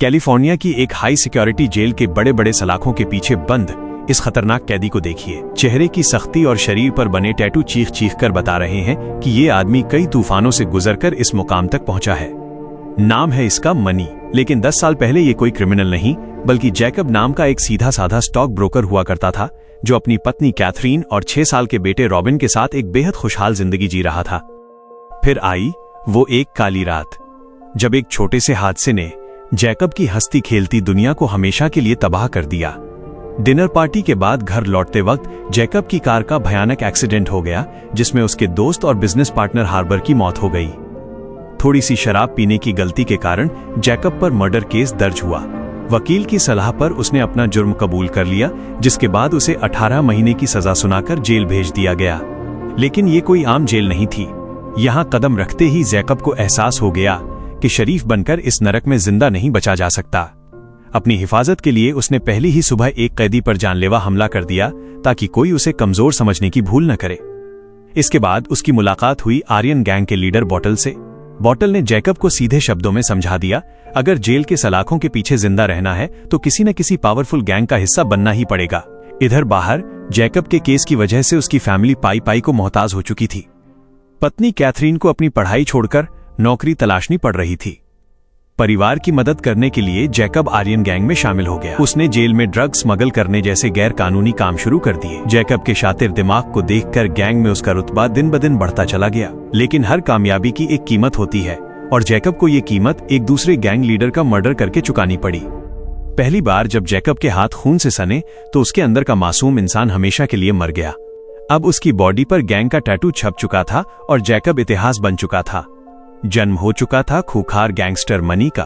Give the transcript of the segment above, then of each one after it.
California की एक high security jail के बड़े बड़े सलाखों के पीछे बंद इस खतरनाक कैदी को देखिए। चेहरे की सख्ती और शरीर पर बने टैटू चीख चीख कर बता रहे हैं कि ये आदमी कई तूफानों से गुजरकर इस मुकाम तक पहुंचा है। नाम है इसका मनी, लेकिन 10 साल पहले ये कोई क्रिमिनल नहीं बल्कि जैकब नाम का एक सीधा साधा स्टॉक ब्रोकर हुआ करता था, जो अपनी पत्नी कैथरीन और 6 साल के बेटे रॉबिन के साथ एक बेहद खुशहाल जिंदगी जी रहा था। फिर आई वो एक काली रात, जब एक छोटे से हादसे ने जैकब की हंसती खेलती दुनिया को हमेशा के लिए तबाह कर दिया। डिनर पार्टी के बाद घर लौटते वक्त जैकब की कार का भयानक एक्सीडेंट हो गया, जिसमें उसके दोस्त और बिजनेस पार्टनर हार्बर की मौत हो गई। थोड़ी सी शराब पीने की गलती के कारण जैकब पर मर्डर केस दर्ज हुआ। वकील की सलाह पर उसने अपना जुर्म कबूल कर लिया, जिसके बाद उसे 18 महीने की सजा सुनाकर जेल भेज दिया गया। लेकिन ये कोई आम जेल नहीं थी। यहां कदम रखते ही जैकब को एहसास हो गया कि शरीफ बनकर इस नरक में जिंदा नहीं बचा जा सकता। अपनी हिफाजत के लिए उसने पहली ही सुबह एक कैदी पर जानलेवा हमला कर दिया, ताकि कोई उसे कमजोर समझने की भूल न करे। इसके बाद उसकी मुलाकात हुई आर्यन गैंग के लीडर बॉटल से। बॉटल ने जैकब को सीधे शब्दों में समझा दिया, अगर जेल के सलाखों के पीछे जिंदा रहना है तो किसी न किसी पावरफुल गैंग का हिस्सा बनना ही पड़ेगा। इधर बाहर जैकब के केस की वजह से उसकी फैमिली पाई पाई को मोहताज हो चुकी थी। पत्नी कैथरीन को अपनी पढ़ाई छोड़कर नौकरी तलाशनी पड़ रही थी। परिवार की मदद करने के लिए जैकब आर्यन गैंग में शामिल हो गया। उसने जेल में ड्रग स्मगल करने जैसे गैर कानूनी काम शुरू कर दिए। जैकब के शातिर दिमाग को देखकर गैंग में उसका रुतबा दिन ब दिन बढ़ता चला गया। लेकिन हर कामयाबी की एक कीमत होती है, और जैकब को ये कीमत एक दूसरे गैंग लीडर का मर्डर करके चुकानी पड़ी। पहली बार जब जैकब के हाथ खून से सने तो उसके अंदर का मासूम इंसान हमेशा के लिए मर गया। अब उसकी बॉडी पर गैंग का टैटू छप चुका था और जैकब इतिहास बन चुका था। जन्म हो चुका था खूंखार गैंगस्टर मनी का।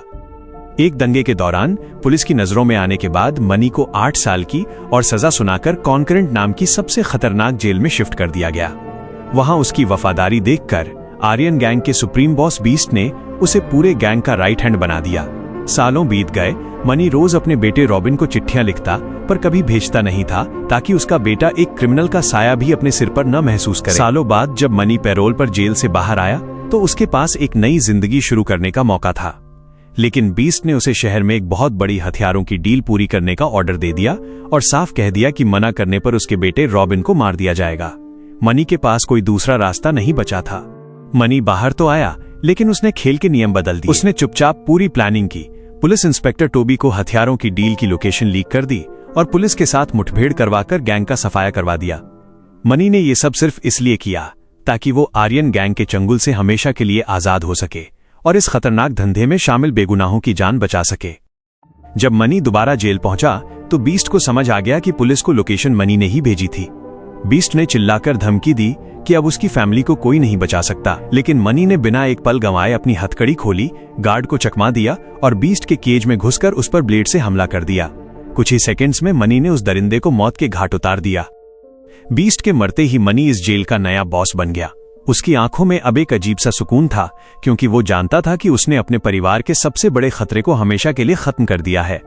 एक दंगे के दौरान पुलिस की नजरों में आने के बाद मनी को 8 साल की और सजा सुनाकर कॉन्करेंट नाम की सबसे खतरनाक जेल में शिफ्ट कर दिया गया। वहां उसकी वफादारी देखकर आर्यन गैंग के सुप्रीम बॉस बीस्ट ने उसे पूरे गैंग का राइट हैंड बना दिया। सालों बीत गए, मनी रोज अपने बेटे रॉबिन को चिट्ठियां लिखता पर कभी भेजता नहीं था, ताकि उसका बेटा एक क्रिमिनल का साया भी अपने सिर पर न महसूस करे। सालों बाद जब मनी पैरोल पर जेल से बाहर आया तो उसके पास एक नई जिंदगी शुरू करने का मौका था। लेकिन बीस्ट ने उसे शहर में एक बहुत बड़ी हथियारों की डील पूरी करने का ऑर्डर दे दिया और साफ कह दिया कि मना करने पर उसके बेटे रॉबिन को मार दिया जाएगा। मनी के पास कोई दूसरा रास्ता नहीं बचा था। मनी बाहर तो आया, लेकिन उसने खेल के नियम बदल दिए। उसने चुपचाप पूरी प्लानिंग की। पुलिस इंस्पेक्टर टोबी को हथियारों की डील की लोकेशन लीक कर दी और पुलिस के साथ मुठभेड़ करवाकर गैंग का सफाया करवा दिया। मनी ने यह सब सिर्फ इसलिए किया ताकि वो आर्यन गैंग के चंगुल से हमेशा के लिए आजाद हो सके और इस खतरनाक धंधे में शामिल बेगुनाहों की जान बचा सके। जब मनी दोबारा जेल पहुंचा तो बीस्ट को समझ आ गया कि पुलिस को लोकेशन मनी ने ही भेजी थी। बीस्ट ने चिल्लाकर धमकी दी कि अब उसकी फैमिली को कोई नहीं बचा सकता, लेकिन मनी ने बिना एक पल गंवाए अपनी हथकड़ी खोली, गार्ड को चकमा दिया और बीस्ट के केज में घुसकर उस पर ब्लेड से हमला कर दिया। कुछ ही सेकंड्स में मनी ने उस दरिंदे को मौत के घाट उतार दिया। बीस्ट के मरते ही मनी इस जेल का नया बॉस बन गया। उसकी आंखों में अब एक अजीब सा सुकून था, क्योंकि वो जानता था कि उसने अपने परिवार के सबसे बड़े खतरे को हमेशा के लिए खत्म कर दिया है।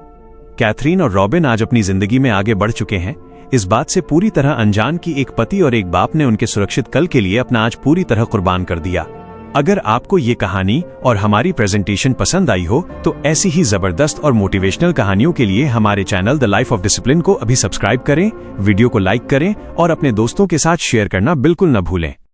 कैथरीन और रॉबिन आज अपनी जिंदगी में आगे बढ़ चुके हैं, इस बात से पूरी तरह अनजान कि एक पति और एक बाप ने उनके सुरक्षित कल के लिए अपना आज पूरी तरह कुर्बान कर दिया। अगर आपको ये कहानी और हमारी प्रेजेंटेशन पसंद आई हो तो ऐसी ही जबरदस्त और मोटिवेशनल कहानियों के लिए हमारे channel the life of discipline को अभी सब्सक्राइब करें, वीडियो को लाइक करें और अपने दोस्तों के साथ शेयर करना बिल्कुल न भूलें।